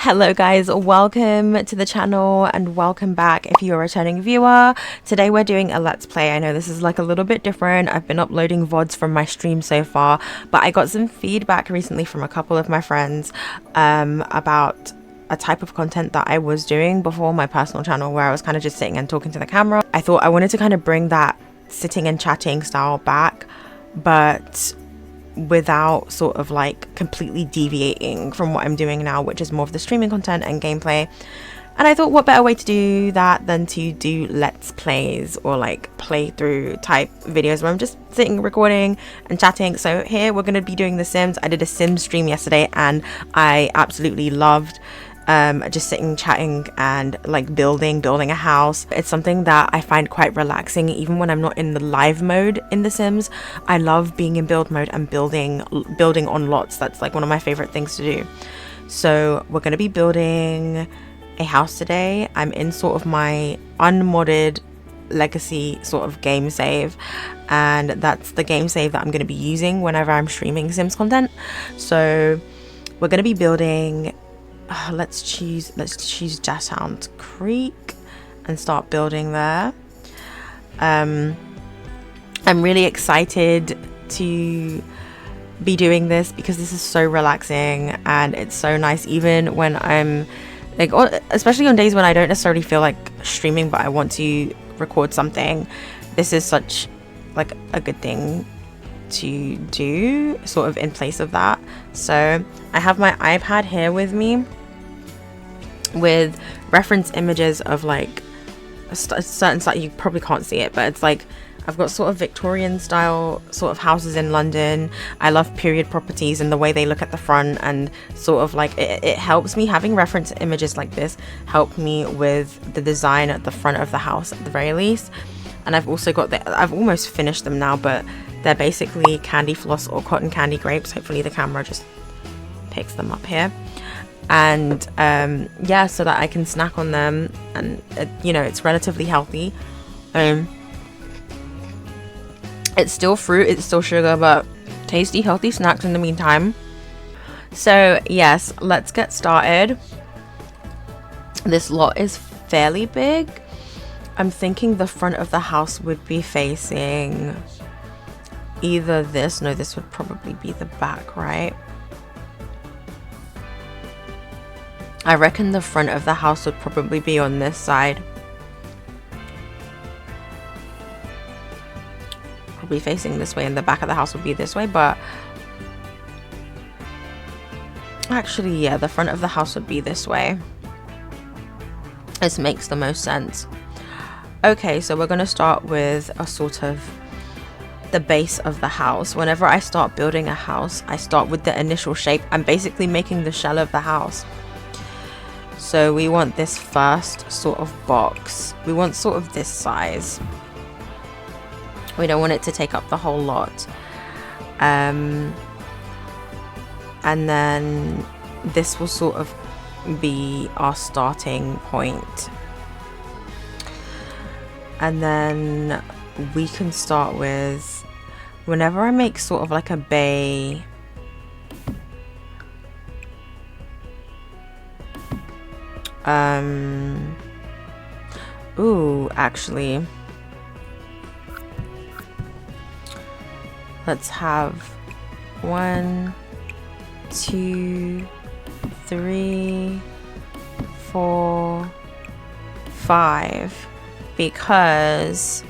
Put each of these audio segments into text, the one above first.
Hello guys, welcome to the channel and welcome back if you're a returning viewer. Today we're doing a let's play. I know this is like a little bit different. I've been uploading VODs from my stream so far, but I got some feedback recently from a couple of my friends about a type of content that I was doing before my personal channel where I was kind of just sitting and talking to the camera. I thought I wanted to kind of bring that sitting and chatting style back, but without sort of like completely deviating from what I'm doing now, which is more of the streaming content and gameplay. And I thought, what better way to do that than to do let's plays or like playthrough type videos where I'm just sitting, recording and chatting. So here we're going to be doing The Sims. I did a Sims stream yesterday and I absolutely loved just sitting, chatting and like building a house. It's something that I find quite relaxing even when I'm not in the live mode in The Sims. I love being in build mode and building on lots. That's like one of my favorite things to do. So we're going to be building a house today. I'm in sort of my unmodded legacy sort of game save, and that's the game save that I'm going to be using whenever I'm streaming Sims content. So we're going to be building let's choose Jasshound Creek and start building there. I'm really excited to be doing this because this is so relaxing and it's so nice, even when I'm like, especially on days when I don't necessarily feel like streaming but I want to record something. This is such like a good thing to do sort of in place of that. So I have my iPad here with me with reference images of like a certain site. You probably can't see it, but it's like I've got sort of Victorian style sort of houses in London. I love period properties and the way they look at the front, and sort of like it helps me, having reference images like this help me with the design at the front of the house at the very least. And I've also got I've almost finished them now, but they're basically candy floss or cotton candy grapes. Hopefully the camera just picks them up here. And yeah, so that I can snack on them, and you know, it's relatively healthy. It's still fruit, it's still sugar, but tasty, healthy snacks in the meantime. So yes, let's get started. This lot is fairly big. I'm thinking the front of the house would be facing either this. No, this would probably be the back, right? I reckon the front of the house would probably be on this side. Probably facing this way, and the back of the house would be this way, but actually, yeah, the front of the house would be this way. This makes the most sense. Okay, so we're going to start with a sort of the base of the house. Whenever I start building a house, I start with the initial shape. I'm basically making the shell of the house. So we want this first sort of box. We want sort of this size. We don't want it to take up the whole lot. And then this will sort of be our starting point. And then we can start with, whenever I make sort of like a bay, ooh, actually, let's have 1, 2, 3, 4, 5, because,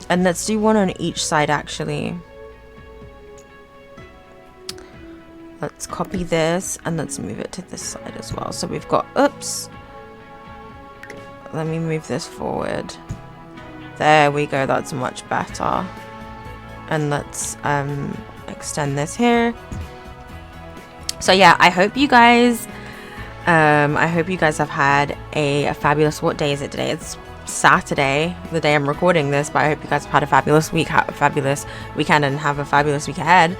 and let's do one on each side actually. Let's copy this and let's move it to this side as well. So we've got, oops, let me move this forward. There we go, that's much better. And let's extend this here. So yeah, I hope you guys have had a fabulous, what day is it today? It's Saturday, the day I'm recording this, but I hope you guys have had a fabulous week, have a fabulous weekend, and have a fabulous week ahead.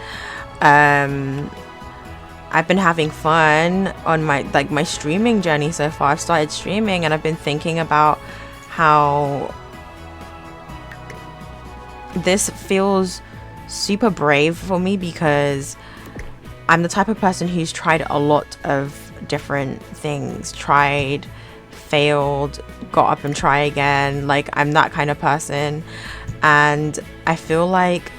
I've been having fun on my streaming journey so far. I've started streaming and I've been thinking about how this feels super brave for me, because I'm the type of person who's tried a lot of different things, tried, failed, got up and try again. Like, I'm that kind of person. And I feel like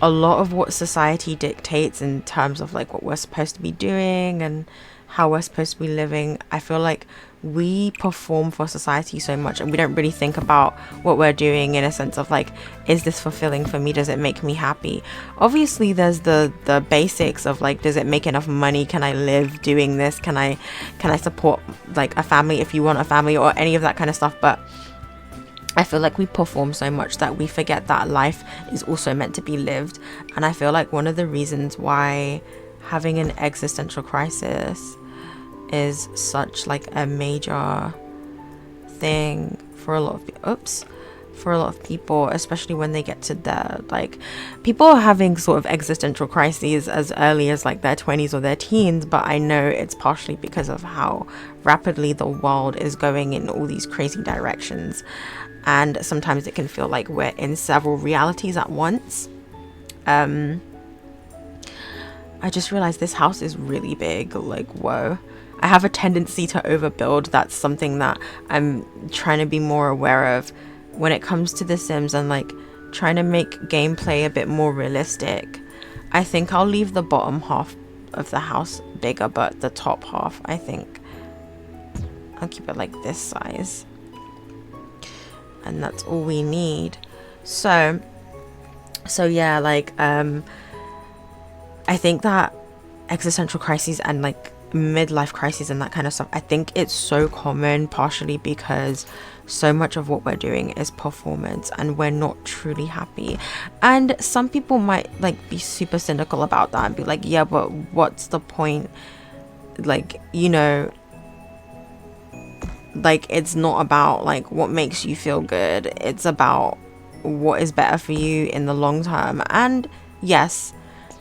a lot of what society dictates in terms of like what we're supposed to be doing and how we're supposed to be living, I feel like we perform for society so much and we don't really think about what we're doing in a sense of like, is this fulfilling for me? Does it make me happy? Obviously there's the basics of like, does it make enough money? Can I live doing this? Can I support like a family if you want a family, or any of that kind of stuff? But I feel like we perform so much that we forget that life is also meant to be lived. And I feel like one of the reasons why having an existential crisis is such like a major thing for a lot of people, especially when they get to their, like, people are having sort of existential crises as early as like their 20s or their teens, but I know it's partially because of how rapidly the world is going in all these crazy directions, and sometimes it can feel like we're in several realities at once. I just realized this house is really big. Like, whoa. I have a tendency to overbuild. That's something that I'm trying to be more aware of when it comes to The Sims, and like trying to make gameplay a bit more realistic. I think I'll leave the bottom half of the house bigger, but the top half, I think I'll keep it like this size. And that's all we need. So yeah, like I think that existential crises and like midlife crises and that kind of stuff, I think it's so common, partially because so much of what we're doing is performance and we're not truly happy. And some people might like be super cynical about that and be like, yeah, but what's the point? Like, you know, like, it's not about like what makes you feel good, it's about what is better for you in the long term. And yes,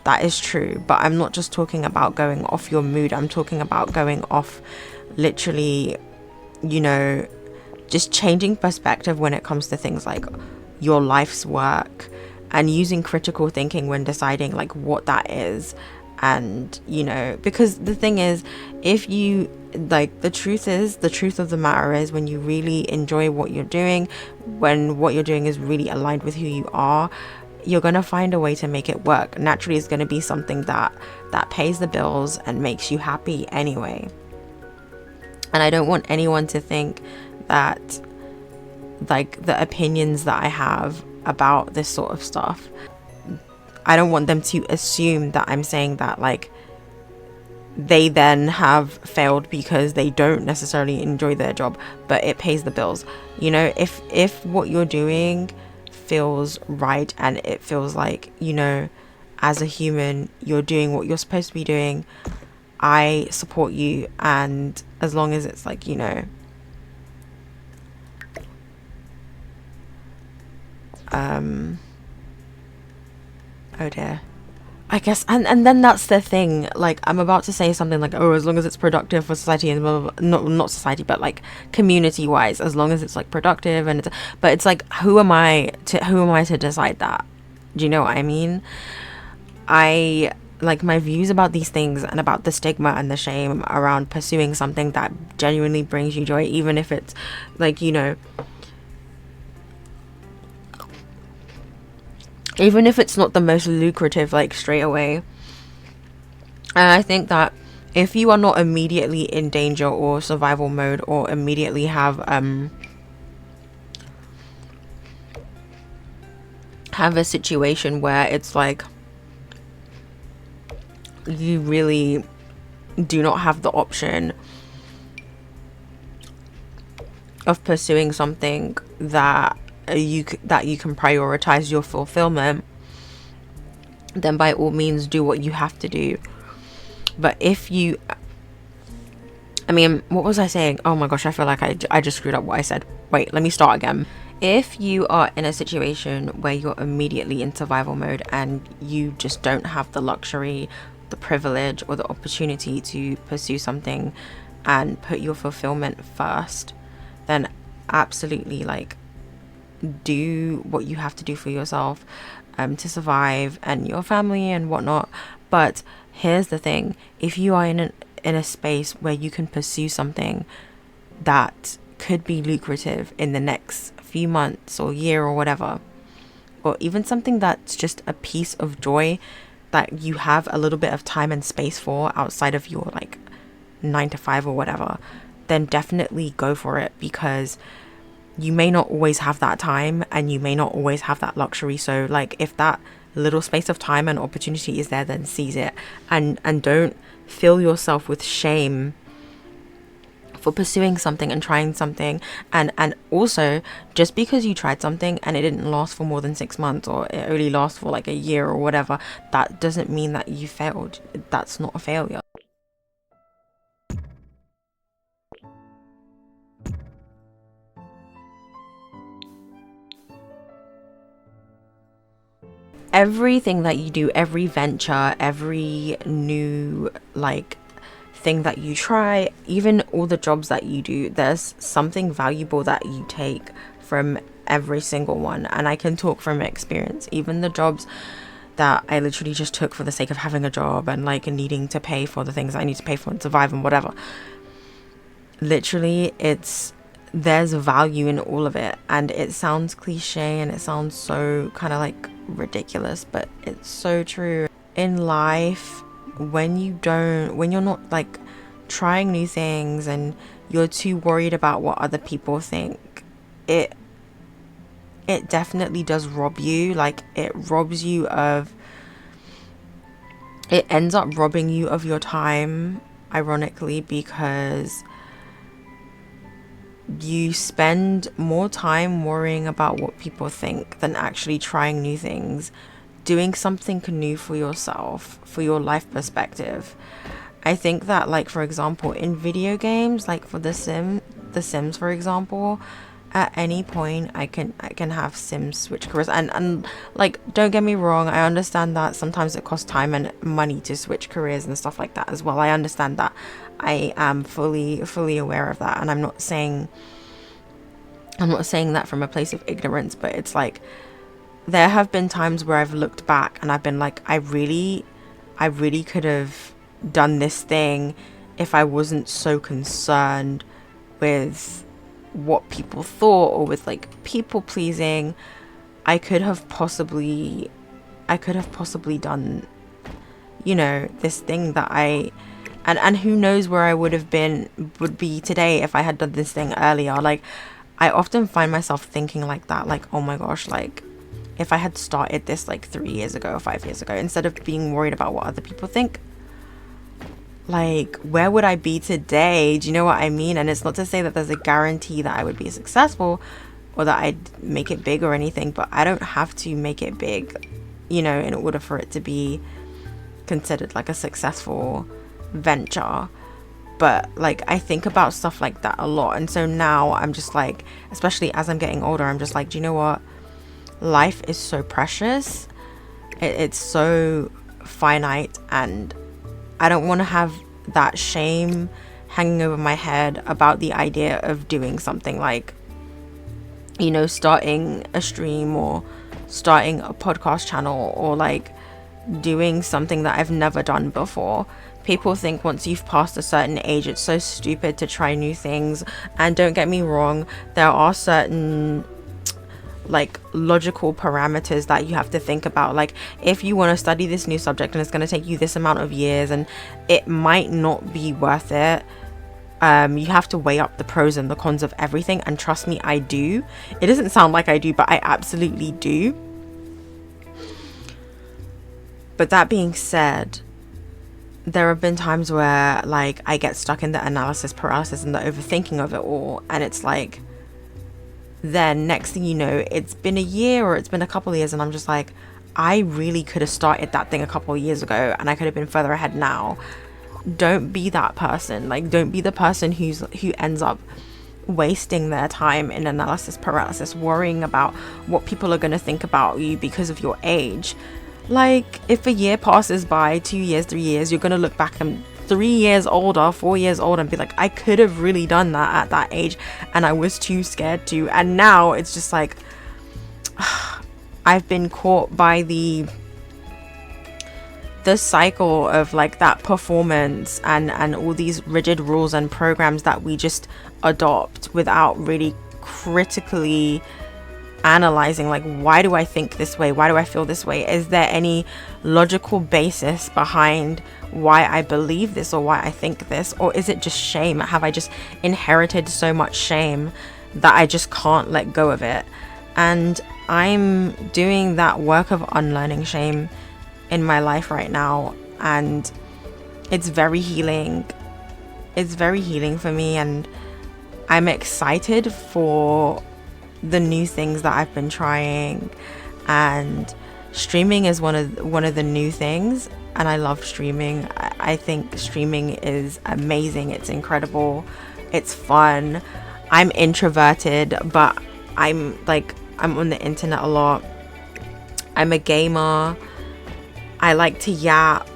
that is true, but I'm not just talking about going off your mood, I'm talking about going off literally, you know, just changing perspective when it comes to things like your life's work, and using critical thinking when deciding like what that is. And, you know, because the thing is, if you like, the truth of the matter is, when you really enjoy what you're doing, when what you're doing is really aligned with who you are, you're gonna find a way to make it work. Naturally, it's gonna be something that pays the bills and makes you happy anyway. And I don't want anyone to think that like the opinions that I have about this sort of stuff, I don't want them to assume that I'm saying that like they then have failed because they don't necessarily enjoy their job, but it pays the bills. You know, if what you're doing feels right and it feels like, you know, as a human you're doing what you're supposed to be doing, I support you. And as long as it's like, you know, oh dear, I guess, and then that's the thing, like, I'm about to say something like, oh, as long as it's productive for society and blah, blah, blah. Not society, but like community wise, as long as it's like productive. And it's, but it's like, who am I to decide that? Do you know what I mean? I like, my views about these things and about the stigma and the shame around pursuing something that genuinely brings you joy, even if it's like, you know, even if it's not the most lucrative like straight away. And I think that if you are not immediately in danger or survival mode, or immediately have a situation where it's like you really do not have the option of pursuing something that you can prioritize your fulfillment, then by all means do what you have to do. But if you, I mean, what was I saying? Oh my gosh, I feel like I just screwed up what I said. Wait, let me start again. If you are in a situation where you're immediately in survival mode and you just don't have the luxury, the privilege, or the opportunity to pursue something and put your fulfillment first, then absolutely, like, do what you have to do for yourself to survive and your family and whatnot. But here's the thing. If you are in a space where you can pursue something that could be lucrative in the next few months or year or whatever, or even something that's just a piece of joy that you have a little bit of time and space for outside of your like 9 to 5 or whatever, then definitely go for it, because you may not always have that time and you may not always have that luxury. So like, if that little space of time and opportunity is there, then seize it, and don't fill yourself with shame for pursuing something and trying something. And also, just because you tried something and it didn't last for more than 6 months, or it only lasts for like a year or whatever, that doesn't mean that you failed. That's not a failure. Everything that you do, every venture, every new like thing that you try, even all the jobs that you do, there's something valuable that you take from every single one. And I can talk from experience. Even the jobs that I literally just took for the sake of having a job and like needing to pay for the things I need to pay for and survive and whatever, literally there's value in all of it. And it sounds cliche and it sounds so kind of like ridiculous, but it's so true. In life, when you're not like trying new things and you're too worried about what other people think, it definitely does rob you. Like, it ends up robbing you of your time, ironically, because you spend more time worrying about what people think than actually trying new things, doing something new for yourself, for your life perspective. I think that, like, for example, in video games, like for The Sims, for example, at any point I can have Sims switch careers, and like, don't get me wrong, I understand that sometimes it costs time and money to switch careers and stuff like that as well. I understand that. I am fully aware of that, and I'm not saying that from a place of ignorance, but it's like, there have been times where I've looked back and I've been like, I really could have done this thing if I wasn't so concerned with what people thought, or with like people pleasing. I could have possibly done, this thing that and who knows where I would be today if I had done this thing earlier. Like, I often find myself thinking like that, like, oh my gosh, like, if I had started this like 3 years ago or 5 years ago, instead of being worried about what other people think, like, where would I be today? Do you know what I mean? And it's not to say that there's a guarantee that I would be successful or that I'd make it big or anything, but I don't have to make it big, in order for it to be considered like a successful venture. But like, I think about stuff like that a lot. And so now I'm just like, especially as I'm getting older, I'm just like, do you know what? Life is so precious. It's so finite, and I don't want to have that shame hanging over my head about the idea of doing something like, starting a stream or starting a podcast channel, or like doing something that I've never done before. People think once you've passed a certain age, it's so stupid to try new things. And don't get me wrong, there are certain like logical parameters that you have to think about. Like, if you want to study this new subject and it's going to take you this amount of years and it might not be worth it, you have to weigh up the pros and the cons of everything. And trust me, I do. It doesn't sound like I do, but I absolutely do. But that being said, there have been times where like I get stuck in the analysis paralysis and the overthinking of it all, and it's like, then next thing you know, it's been a year or it's been a couple of years, and I'm just like, I really could have started that thing a couple of years ago and I could have been further ahead now. Don't be that person. Like, don't be the person who ends up wasting their time in analysis paralysis, worrying about what people are going to think about you because of your age. Like, if a year passes by, 2 years, 3 years, you're going to look back and 3 years older, 4 years older, and be like, I could have really done that at that age and I was too scared to. And now it's just like, I've been caught by the the cycle of like that performance and all these rigid rules and programs that we just adopt without really critically analyzing, like, why do I think this way, why do I feel this way, is there any logical basis behind why I believe this or why I think this, or is it just shame? Have I just inherited so much shame that I just can't let go of it? And I'm doing that work of unlearning shame in my life right now, and it's very healing. It's very healing for me, and I'm excited for the new things that I've been trying. And streaming is one of the new things, and I love streaming. I think streaming is amazing. It's incredible. It's fun. I'm introverted, but I'm on the internet a lot. I'm a gamer. I like to yap.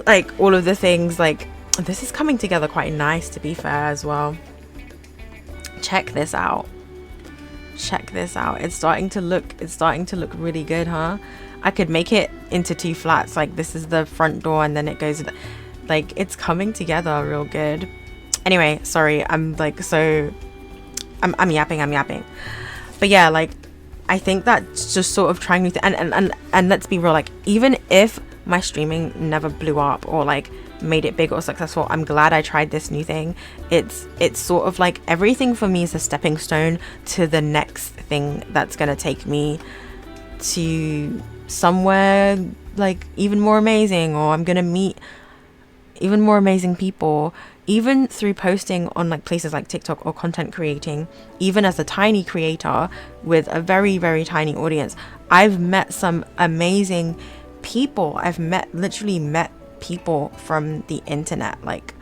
Like, all of the things, like, this is coming together quite nice, to be fair, as well. Check this out. Check this out. It's starting to look really good, huh? I could make it into 2 flats. Like, this is the front door and then it goes, like, it's coming together real good. Anyway, sorry, I'm yapping. But yeah, like, I think that's just sort of trying to and let's be real, like, even if my streaming never blew up or like made it big or successful, I'm glad I tried this new thing. It's sort of like everything for me is a stepping stone to the next thing that's gonna take me to somewhere like even more amazing, or I'm gonna meet even more amazing people, even through posting on like places like TikTok or content creating. Even as a tiny creator with a very, very tiny audience, I've met some amazing people. I've literally met people from the internet, like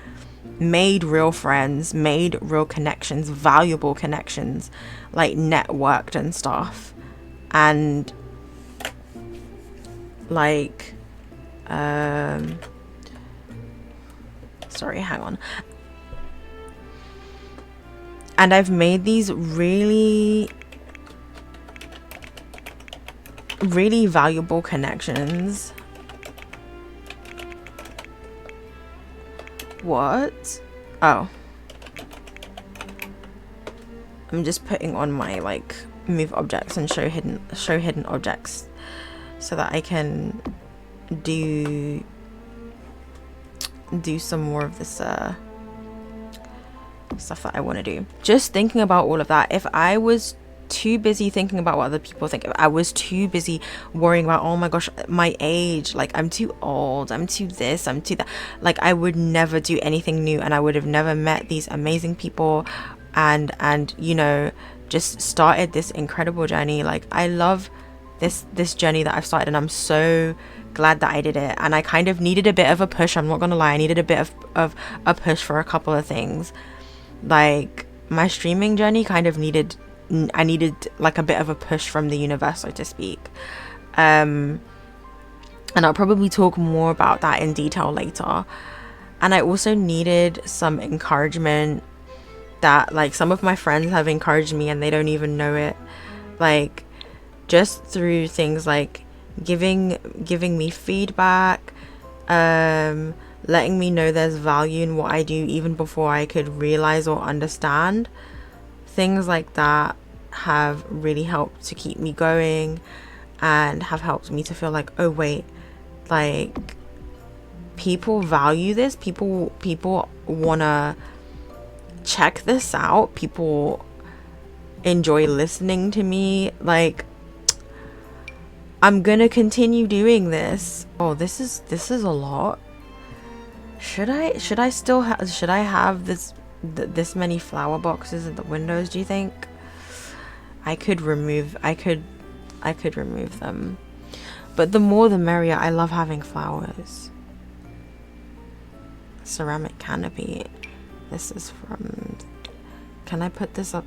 made real friends, made real connections, valuable connections, like networked and stuff. And like sorry, hang on. And I've made these really, really valuable connections. What? Oh, I'm just putting on my like move objects and show hidden objects so that I can do some more of this stuff that I want to do. Just thinking about all of that, if I was too busy thinking about what other people think, if I was too busy worrying about, oh my gosh, my age, like I'm too old, I'm too this, I'm too that, like I would never do anything new, and I would have never met these amazing people and you know, just started this incredible journey. Like, I love this journey that I've started, and I'm so glad that I did it. And I kind of needed a bit of a push, I'm not gonna lie. I needed a bit of a push for a couple of things. Like, my streaming journey kind of needed like a bit of a push from the universe, so to speak. And I'll probably talk more about that in detail later. And I also needed some encouragement, that like some of my friends have encouraged me and they don't even know it, like just through things like giving me feedback, letting me know there's value in what I do even before I could realize or understand. Things like that have really helped to keep me going and have helped me to feel like, oh wait, like people value this, people wanna check this out, people enjoy listening to me, like I'm gonna continue doing this. Oh, this is a lot. Should I have this many flower boxes in the windows, do you think? I could remove them, but the more the merrier. I love having flowers. Ceramic canopy. This is from, can I put this up?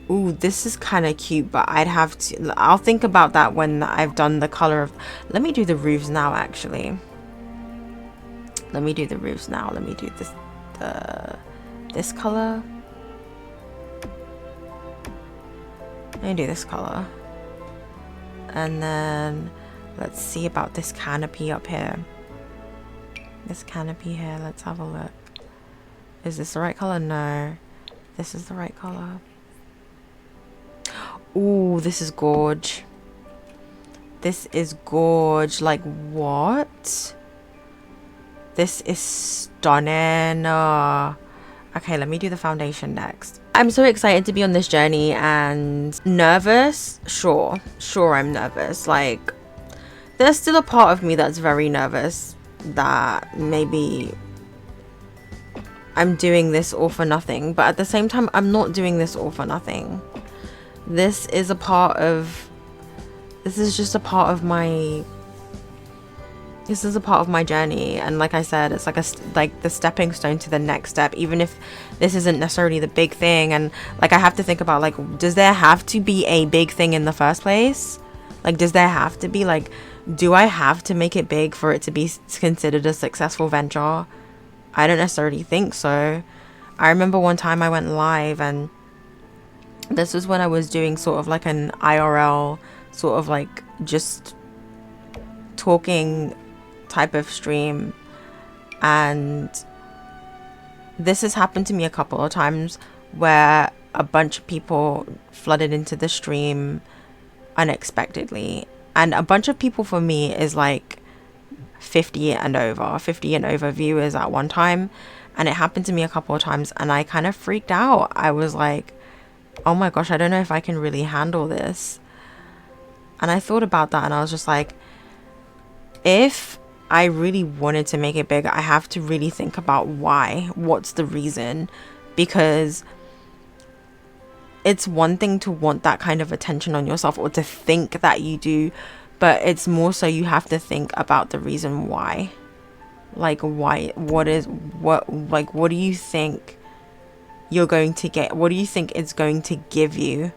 Ooh, this is kind of cute, but I'll think about that when I've done the color of, let me do the roofs now, actually. Let me do the roofs now. Let me do this color. Let me do this color. And then Let's see about this canopy up here. This canopy here, let's have a look. Is this the right color? No. This is the right color. Ooh, this is gorge. This is gorge. Like, what? This is stunning. Okay, let me do the foundation next. I'm so excited to be on this journey and nervous. Sure, I'm nervous. Like, there's still a part of me that's very nervous that maybe I'm doing this all for nothing, but at the same time, I'm not doing this all for nothing. This is just a part of my journey, and like I said, it's like the stepping stone to the next step, even if this isn't necessarily the big thing. And like, I have to think about, like, does there have to be a big thing in the first place? Like, does there have to be, like, do I have to make it big for it to be considered a successful venture? I don't necessarily think so. I remember one time I went live, and this was when I was doing sort of like an IRL, sort of like just talking type of stream, and this has happened to me a couple of times where a bunch of people flooded into the stream unexpectedly. And a bunch of people for me is like 50 and over viewers at one time. And it happened to me a couple of times, and I kind of freaked out. I was like, oh my gosh, I don't know if I can really handle this. And I thought about that, and I was just like, if I really wanted to make it big, I have to really think about why. What's the reason? Because it's one thing to want that kind of attention on yourself, or to think that you do, but it's more so you have to think about the reason why. Like, why? What do you think you're going to get? What do you think it's going to give you?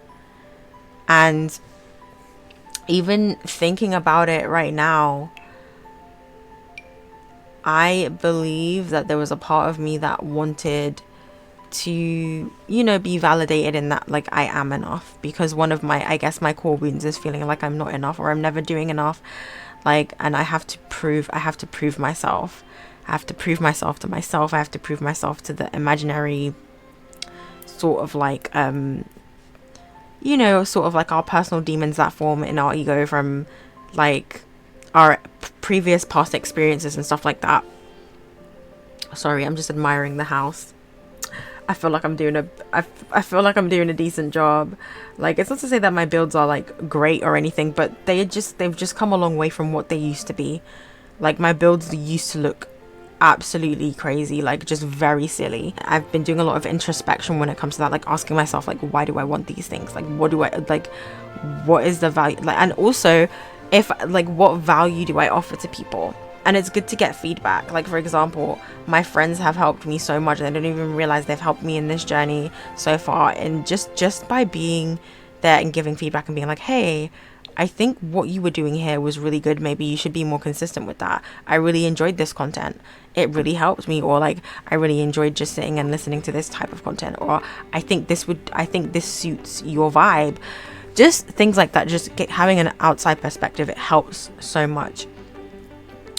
And even thinking about it right now, I believe that there was a part of me that wanted to, you know, be validated in that, like, I am enough. Because one of my, I guess, my core wounds is feeling like I'm not enough, or I'm never doing enough. Like, and I have to prove myself. I have to prove myself to myself. I have to prove myself to the imaginary sort of like, you know, sort of like our personal demons that form in our ego from like our previous past experiences and stuff like that. Sorry, I'm just admiring the house. I feel like I'm doing a decent job. Like, it's not to say that my builds are like great or anything, but they've just come a long way from what they used to be. Like, my builds used to look absolutely crazy, like just very silly. I've been doing a lot of introspection when it comes to that, like asking myself, like, why do I want these things? Like, what is the value? Like, and also, if like, what value do I offer to people? And it's good to get feedback. Like, for example, my friends have helped me so much, and I don't even realize they've helped me in this journey so far. And just by being there and giving feedback and being like, hey, I think what you were doing here was really good. Maybe you should be more consistent with that. I really enjoyed this content. It really helped me. Or like, I really enjoyed just sitting and listening to this type of content. Or I think this suits your vibe. Just things like that. Just having an outside perspective, it helps so much.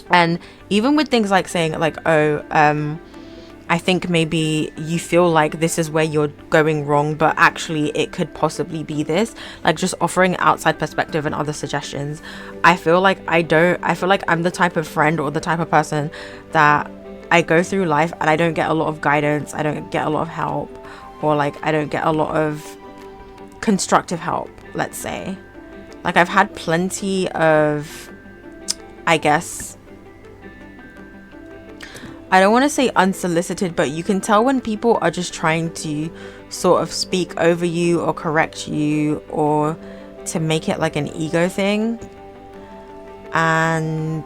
And even with things like saying like, oh, I think maybe you feel like this is where you're going wrong, but actually it could possibly be this. Like, just offering outside perspective and other suggestions. I feel like I'm the type of friend or the type of person that I go through life and I don't get a lot of guidance. I don't get a lot of help, or like, I don't get a lot of constructive help, let's say. Like, I've had plenty of, I guess, I don't want to say unsolicited, but you can tell when people are just trying to sort of speak over you or correct you, or to make it like an ego thing. And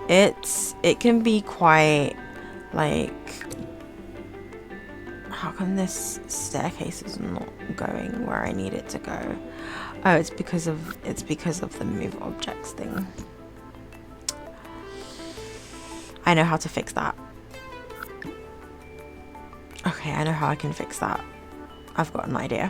it can be quite like, how come this staircase is not going where I need it to go? Oh, it's because of the move objects thing. I know how to fix that. Okay, I know how I can fix that. I've got an idea.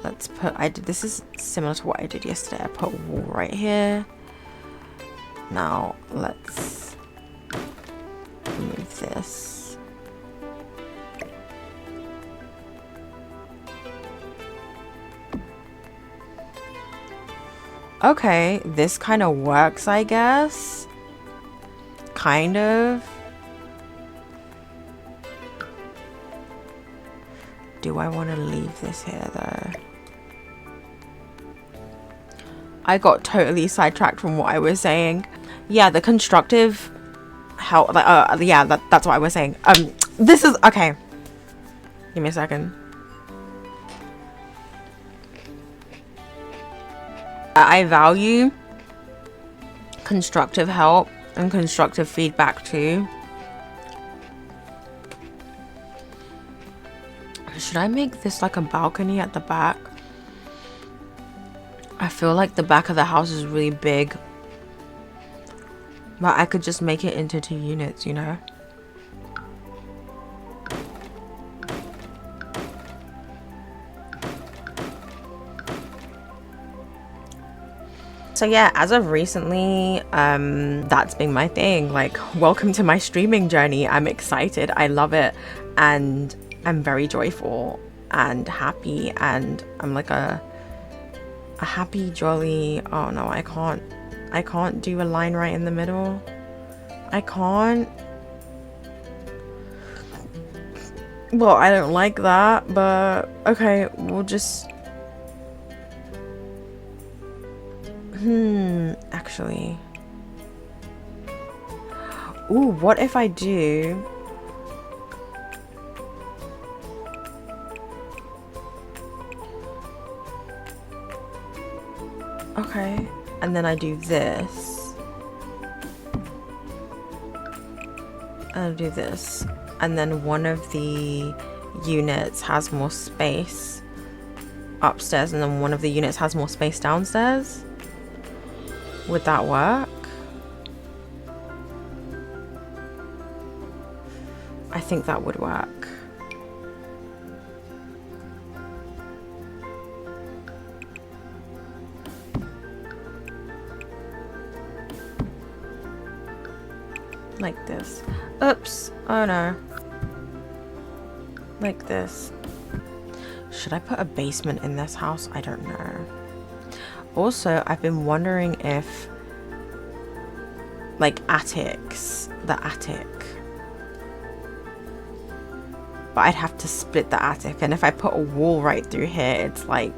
let's put, this is similar to what I did yesterday. I put a wall right here. Now let's move this. Okay, this kind of works, I guess. Kind of. Do I want to leave this here though? I got totally sidetracked from what I was saying. Yeah, the constructive help, like, yeah, that's what I was saying. This is, okay. Give me a second. I value constructive help and constructive feedback too. Should I make this like a balcony at the back? I feel like the back of the house is really big, but I could just make it into 2 units, you know? So yeah, as of recently, that's been my thing. Like, welcome to my streaming journey. I'm excited. I love it. And I'm very joyful and happy. And I'm like a happy, jolly, oh no, I can't do a line right in the middle. I can't. Well, I don't like that, but okay, we'll just, actually. Ooh, what if I do? Okay, and then I do this. And I do this. And then one of the units has more space upstairs, and then one of the units has more space downstairs. Would that work? I think that would work. Like this. Oops. Oh no. Like this. Should I put a basement in this house? I don't know. Also, I've been wondering if, like, attics, the attic. But I'd have to split the attic, and if I put a wall right through here, it's like,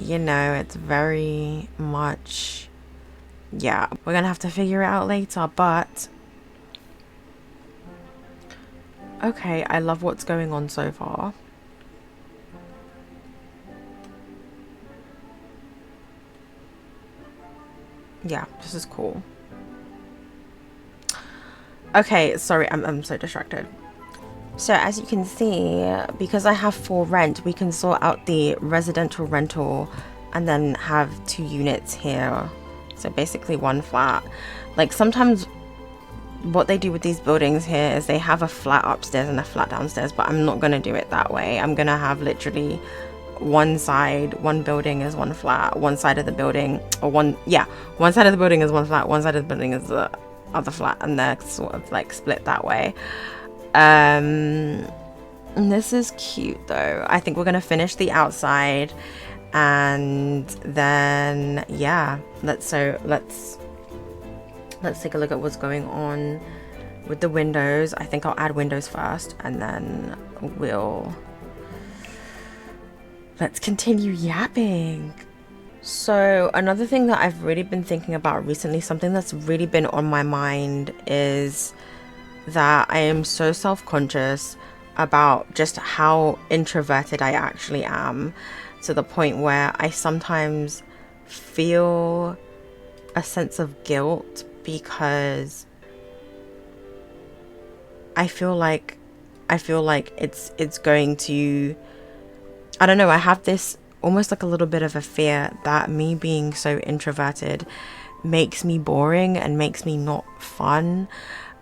you know, it's very much, yeah, we're gonna have to figure it out later. But okay, I love what's going on so far. Yeah, this is cool. Okay, sorry, I'm so distracted. So as you can see, because I have 4 rent, we can sort out the residential rental and then have 2 units here. So basically 1 flat. Like, sometimes what they do with these buildings here is they have a flat upstairs and a flat downstairs, but I'm not gonna do it that way. I'm gonna have literally one building is 1 flat, one side of the building, or one side of the building is 1 flat, one side of the building is the other flat, and they're sort of like split that way. This is cute though. I think we're gonna finish the outside, and then yeah, let's take a look at what's going on with the windows. I think I'll add windows first, and then let's continue yapping. So another thing that I've really been thinking about recently, something that's really been on my mind, is that I am so self-conscious about just how introverted I actually am, to the point where I sometimes feel a sense of guilt because I feel like it's going to, I don't know, I have this almost like a little bit of a fear that me being so introverted makes me boring and makes me not fun.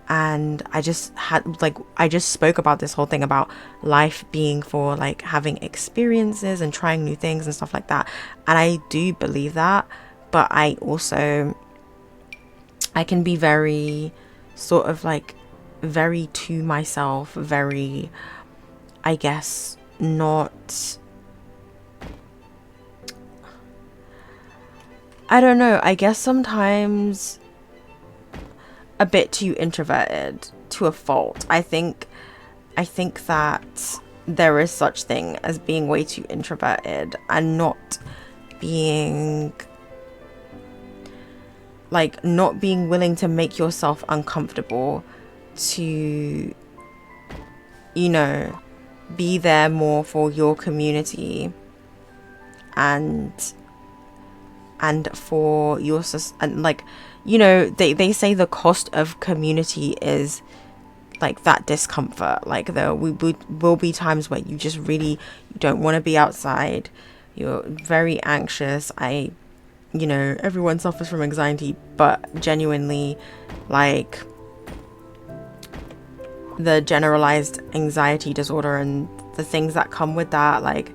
and I just had like, I just spoke about this whole thing about life being for like having experiences and trying new things and stuff like that. And I do believe that, but I also, I can be very sort of like very to myself, very, I guess, not, I don't know, I guess sometimes a bit too introverted to a fault. I think that there is such thing as being way too introverted and not being like, not being willing to make yourself uncomfortable to, you know, be there more for your community and for your and like, you know, they say the cost of community is like that discomfort. Like there will be times where you just really, you don't want to be outside, you're very anxious. You know, everyone suffers from anxiety, but genuinely, like, the generalized anxiety disorder and the things that come with that, like,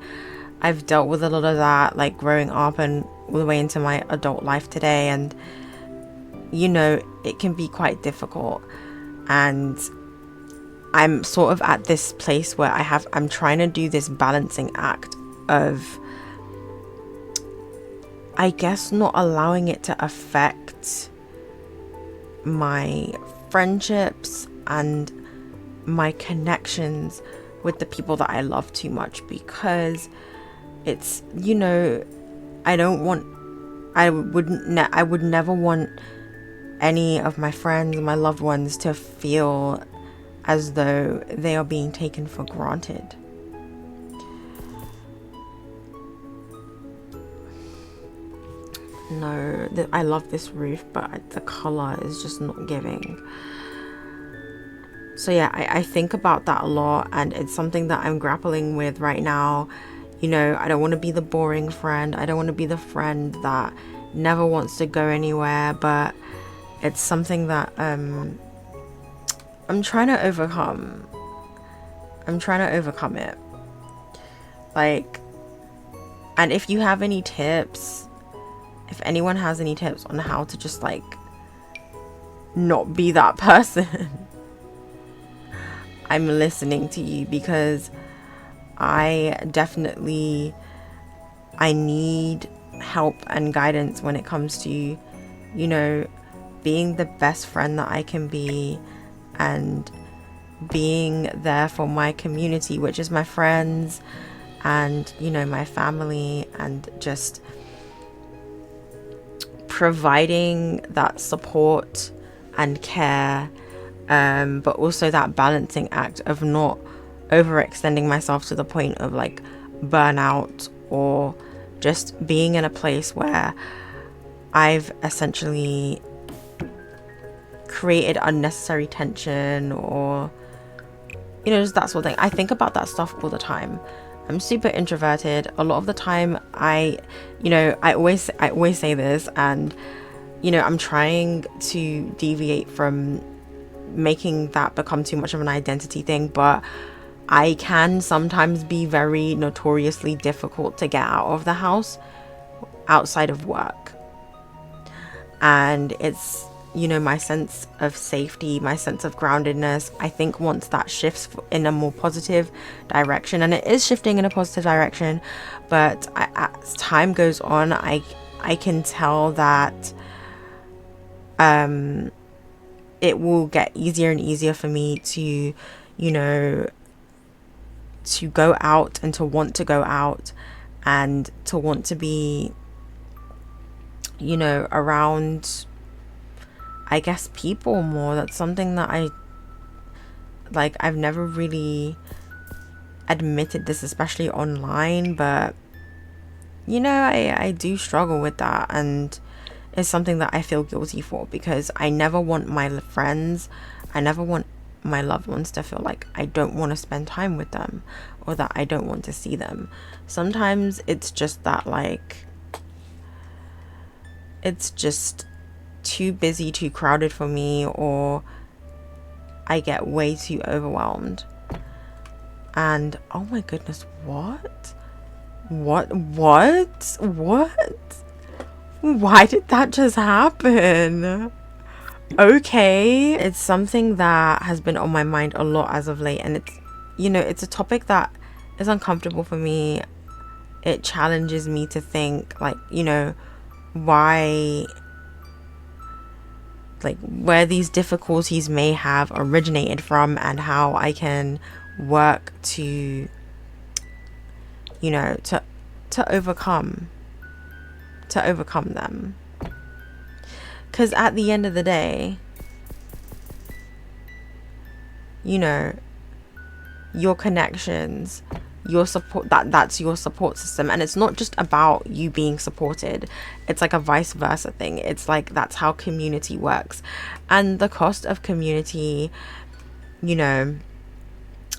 I've dealt with a lot of that, like, growing up and all the way into my adult life today, and, you know, it can be quite difficult. And I'm sort of at this place where I'm trying to do this balancing act of, I guess, not allowing it to affect my friendships and my connections with the people that I love too much, because it's, you know, I would never want any of my friends, my loved ones, to feel as though they are being taken for granted. No, I love this roof, but the color is just not giving. So yeah, I think about that a lot, and it's something that I'm grappling with right now. You know, I don't want to be the boring friend. I don't want to be the friend that never wants to go anywhere, but it's something that I'm trying to overcome. I'm trying to overcome it. Like, and if you have any tips, if anyone has any tips on how to just like not be that person, I'm listening to you, because I need help and guidance when it comes to, you know, being the best friend that I can be and being there for my community, which is my friends and, you know, my family, and just providing that support and care, but also that balancing act of not overextending myself to the point of like burnout, or just being in a place where I've essentially created unnecessary tension, or, you know, just that sort of thing. I think about that stuff all the time. I'm super introverted. A lot of the time I always say this, and, you know, I'm trying to deviate from making that become too much of an identity thing, but I can sometimes be very notoriously difficult to get out of the house outside of work. And it's, you know, my sense of safety, my sense of groundedness, I think once that shifts in a more positive direction, and it is shifting in a positive direction, but as time goes on, I can tell that it will get easier and easier for me to, you know, to go out and to want to go out and to want to be, you know, around, I guess, people more. That's something that I've never really admitted this, especially online, but, you know, I do struggle with that, and it's something that I feel guilty for, because I never want my friends, I never want my loved ones to feel like I don't want to spend time with them, or that I don't want to see them. Sometimes it's just that, like, it's just too busy, too crowded for me, or I get way too overwhelmed. And oh my goodness, what? Why did that just happen? Okay, it's something that has been on my mind a lot as of late, and it's, you know, it's a topic that is uncomfortable for me. It challenges me to think, like, you know, why, like, where these difficulties may have originated from, and how I can work to, you know, to overcome them. Because at the end of the day, you know, your connections, your support, that's your support system. And it's not just about you being supported. It's like a vice versa thing. It's like, that's how community works. And the cost of community, you know,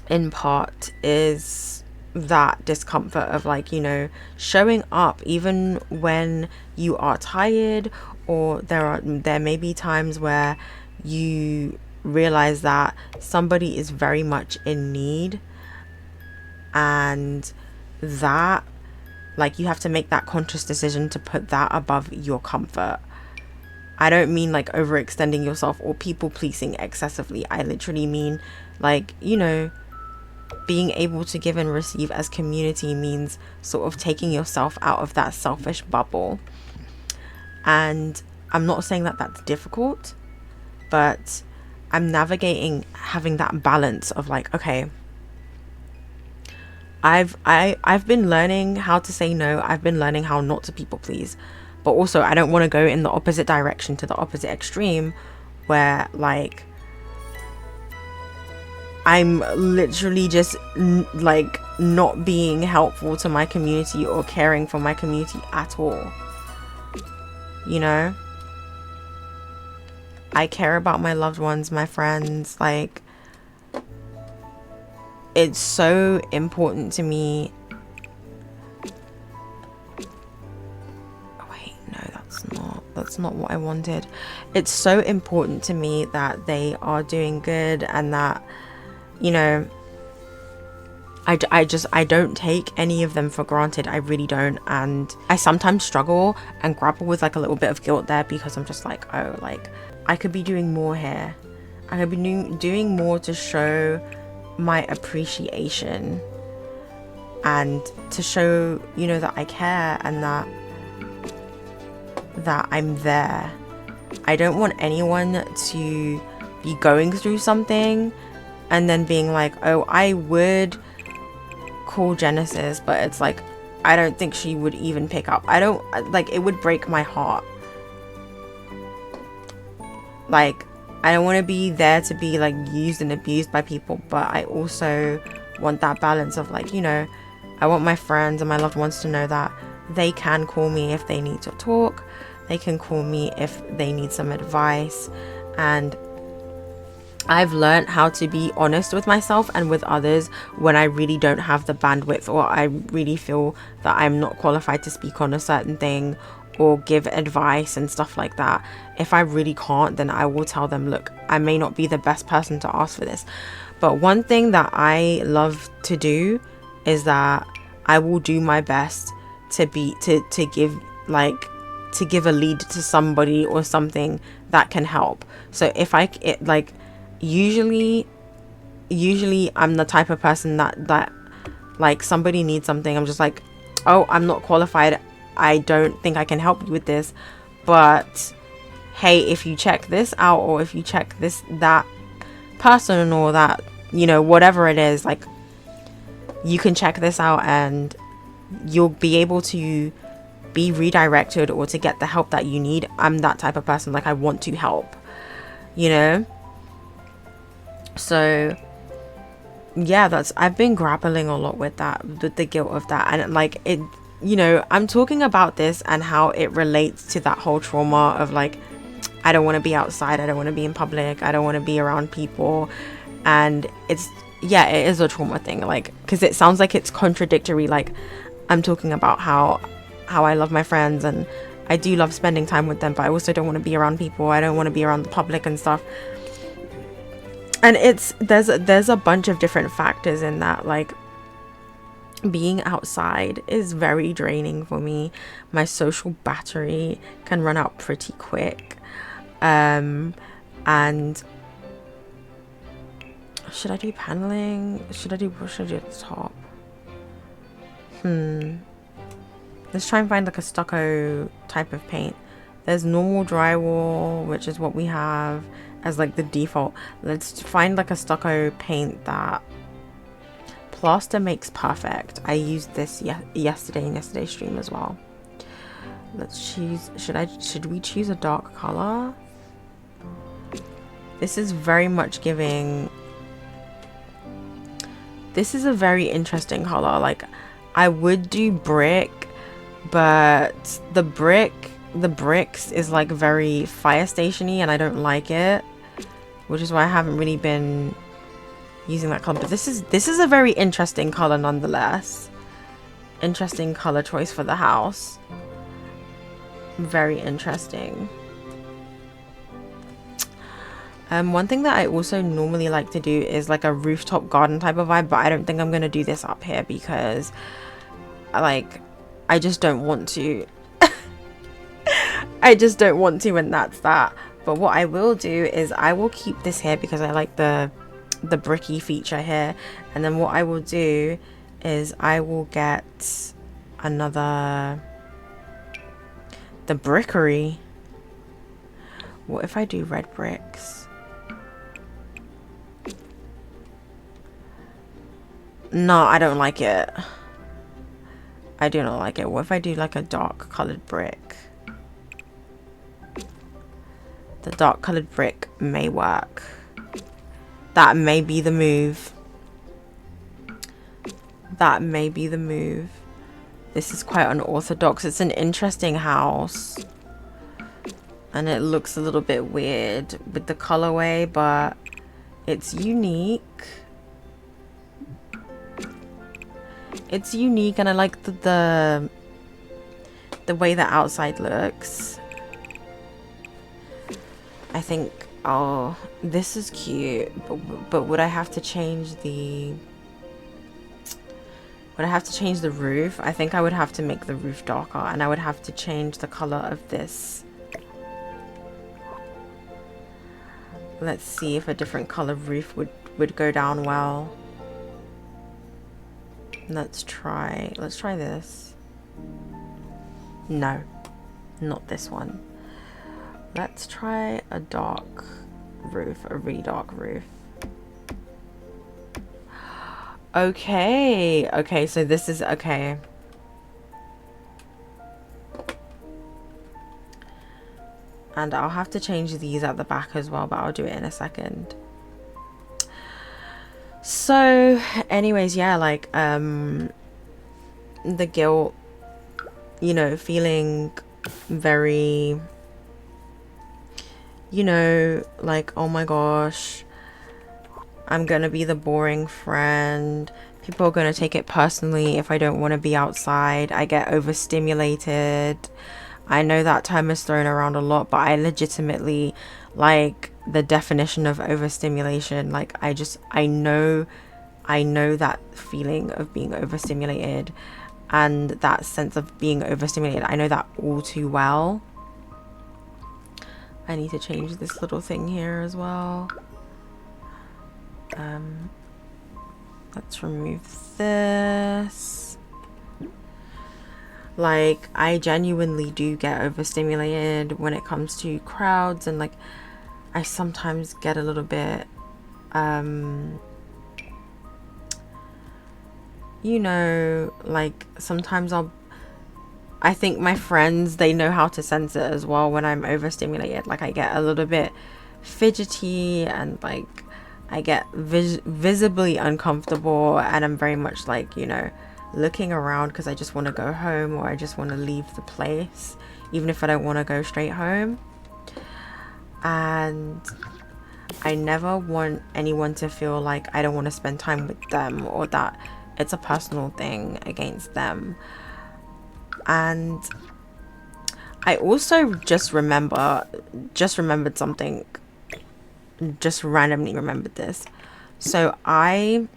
in part is that discomfort of, like, you know, showing up even when you are tired, or there may be times where you realize that somebody is very much in need, and that, like, you have to make that conscious decision to put that above your comfort. I don't mean like overextending yourself or people pleasing excessively. I literally mean, like, you know, being able to give and receive as community means sort of taking yourself out of that selfish bubble. And I'm not saying that that's difficult, but I'm navigating having that balance of, like, okay, I've been learning how to say no. I've been learning how not to people please, but also I don't want to go in the opposite direction, to the opposite extreme, where, like, I'm literally just like not being helpful to my community or caring for my community at all. You know, I care about my loved ones, my friends. Like, it's so important to me. Oh, wait, no, that's not what I wanted. It's so important to me that they are doing good, and that, you know, I don't take any of them for granted. I really don't. And I sometimes struggle and grapple with, like, a little bit of guilt there, because I'm just like, oh, like, I could be doing more here. I could be doing more to show my appreciation, and to show, you know, that I care, and that I'm there. I don't want anyone to be going through something and then being like, oh, I would call Genesis, but it's like, I don't think she would even pick up. I don't, like, it would break my heart. Like, I don't want to be there to be, like, used and abused by people, but I also want that balance of, like, you know, I want my friends and my loved ones to know that they can call me if they need to talk. They can call me if they need some advice. And I've learned how to be honest with myself and with others when I really don't have the bandwidth, or I really feel that I'm not qualified to speak on a certain thing or give advice and stuff like that. If I really can't, then I will tell them, look, I may not be the best person to ask for this. But one thing that I love to do is that I will do my best to give a lead to somebody or something that can help. So if usually I'm the type of person that like, somebody needs something, I'm just like, oh, I'm not qualified, I don't think I can help you with this, but hey, if you check this out, or if you check that person, or that, you know, whatever it is, like, you can check this out and you'll be able to be redirected or to get the help that you need. I'm that type of person. Like, I want to help, you know. So yeah, I've been grappling a lot with that, with the guilt of that. And, like, it, you know, I'm talking about this and how it relates to that whole trauma of, like, I don't want to be outside, I don't want to be in public, I don't want to be around people. And it's, yeah, it is a trauma thing, like, because it sounds like it's contradictory. Like, I'm talking about how I love my friends and I do love spending time with them, but I also don't want to be around people, I don't want to be around the public and stuff. And there's a bunch of different factors in that. Like, being outside is very draining for me. My social battery can run out pretty quick. And should I do paneling? What should I do at the top? Let's try and find like a stucco type of paint. There's normal drywall, which is what we have as like the default. Let's find like a stucco paint that plaster makes perfect. I used this yesterday in yesterday's stream as well. Let's choose, should we choose a dark color? This is very much giving, this is a very interesting color. Like, I would do brick, but the bricks is like very fire stationy and I don't like it, which is why I haven't really been using that color. But this is a very interesting color nonetheless. Interesting color choice for the house. Very interesting. One thing that I also normally like to do is like a rooftop garden type of vibe, but I don't think I'm gonna do this up here because I just don't want to. I just don't want to, and that's that. But what I will do is I will keep this here because I like the bricky feature here. And then what I will do is I will get the brickery. What if I do red bricks? No, I don't like it. I do not like it. What if I do like a dark colored brick? The dark colored brick may work. That may be the move. That may be the move. This is quite unorthodox. It's an interesting house. And it looks a little bit weird with the colorway, but it's unique. It's unique, and I like the way the outside looks. I think, oh, this is cute, but would I have to change the roof? I think I would have to make the roof darker, and I would have to change the color of this. Let's see if a different color roof would go down well. Let's try this. No, not this one. Let's try a dark roof, a really dark roof. Okay, so this is okay. And I'll have to change these at the back as well, but I'll do it in a second. So anyways, yeah, like the guilt, you know, feeling very, you know, like, oh my gosh, I'm gonna be the boring friend. People are gonna take it personally if I don't want to be outside. I get overstimulated. I know that term is thrown around a lot, but I legitimately, like, the definition of overstimulation, like, I know that feeling of being overstimulated and that sense of being overstimulated. I know that all too well. I need to change this little thing here as well. Let's remove this. Like, I genuinely do get overstimulated when it comes to crowds, and like I sometimes get a little bit you know, like sometimes I think my friends, they know how to sense it as well when I'm overstimulated. Like, I get a little bit fidgety and like I get visibly uncomfortable, and I'm very much like, you know, looking around because I just want to go home, or I just want to leave the place even if I don't want to go straight home. And I never want anyone to feel like I don't want to spend time with them, or that it's a personal thing against them. And I also just remembered something just randomly remembered this. So I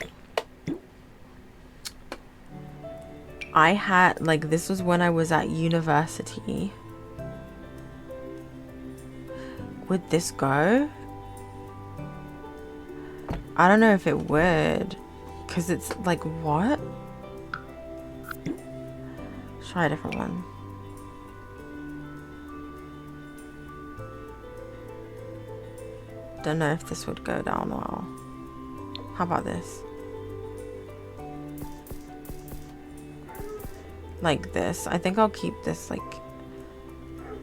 had, like, this was when I was at university. Would this go? I don't know if it would, because it's like, what? Try a different one. Don't know if this would go down well. How about this? Like this. I think I'll keep this, like,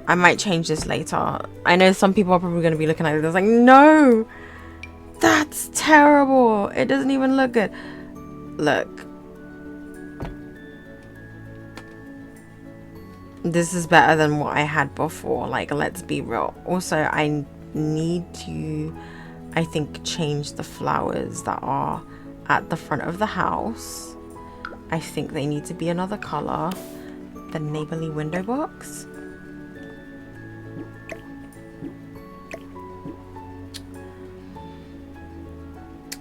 I might change this later. I know some people are probably going to be looking at it. It's like, no, that's terrible. It doesn't even look good. Look. This is better than what I had before. Like, let's be real. Also, I need to, I think, change the flowers that are at the front of the house. I think they need to be another color. The neighborly window box.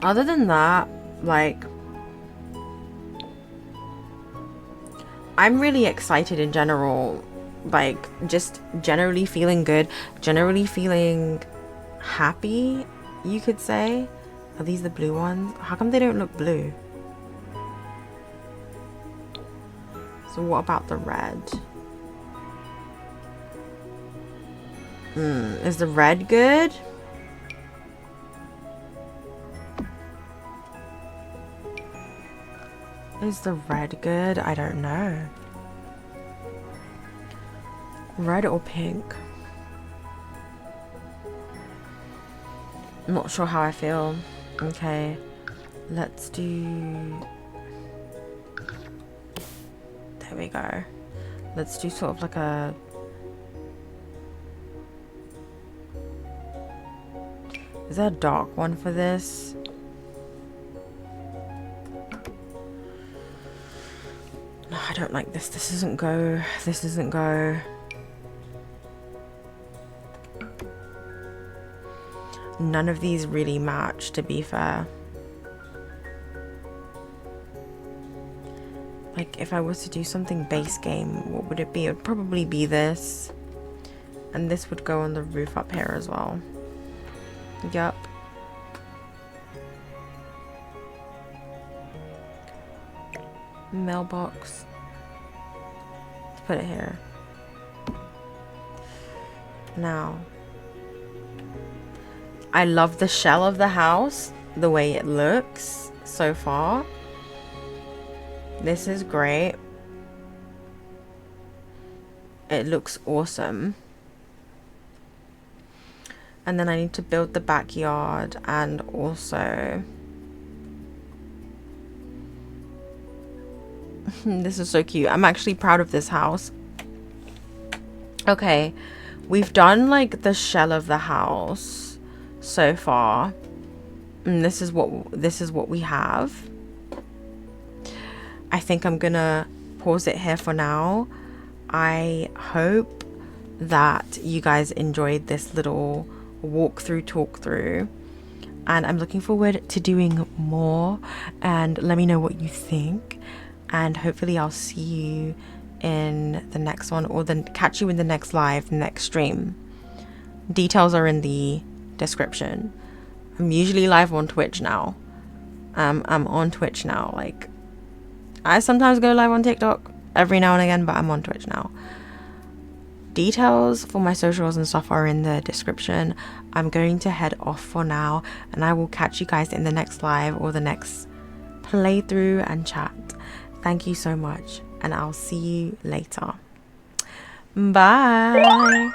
Other than that, like, I'm really excited in general. Like, just generally feeling good, generally feeling happy, you could say. Are these the blue ones? How come they don't look blue? So what about the red? Is the red good? Is the red good? I don't know. Red or pink? I'm not sure how I feel. Okay, let's do... There we go. Let's do sort of like a... Is there a dark one for this? No, I don't like this. This doesn't go. This doesn't go. None of these really match, to be fair. Like, if I was to do something base game, what would it be? It would probably be this. And this would go on the roof up here as well. Yup. Mailbox. Let's put it here. Now, I love the shell of the house, the way it looks so far. This is great. It looks awesome. And then I need to build the backyard, and also this is so cute. I'm actually proud of this house. Okay, we've done like the shell of the house so far, and this is what we have. I think I'm gonna pause it here for now. I hope that you guys enjoyed this little walkthrough, talk through, and I'm looking forward to doing more. And let me know what you think, and hopefully I'll see you in the next one, or then catch you in the next live, next stream. Details are in the description. I'm usually live on Twitch now. I'm on Twitch now. Like, I sometimes go live on TikTok every now and again, but I'm on Twitch now. Details for my socials and stuff are in the description. I'm going to head off for now, and I will catch you guys in the next live or the next playthrough and chat. Thank you so much, and I'll see you later. Bye.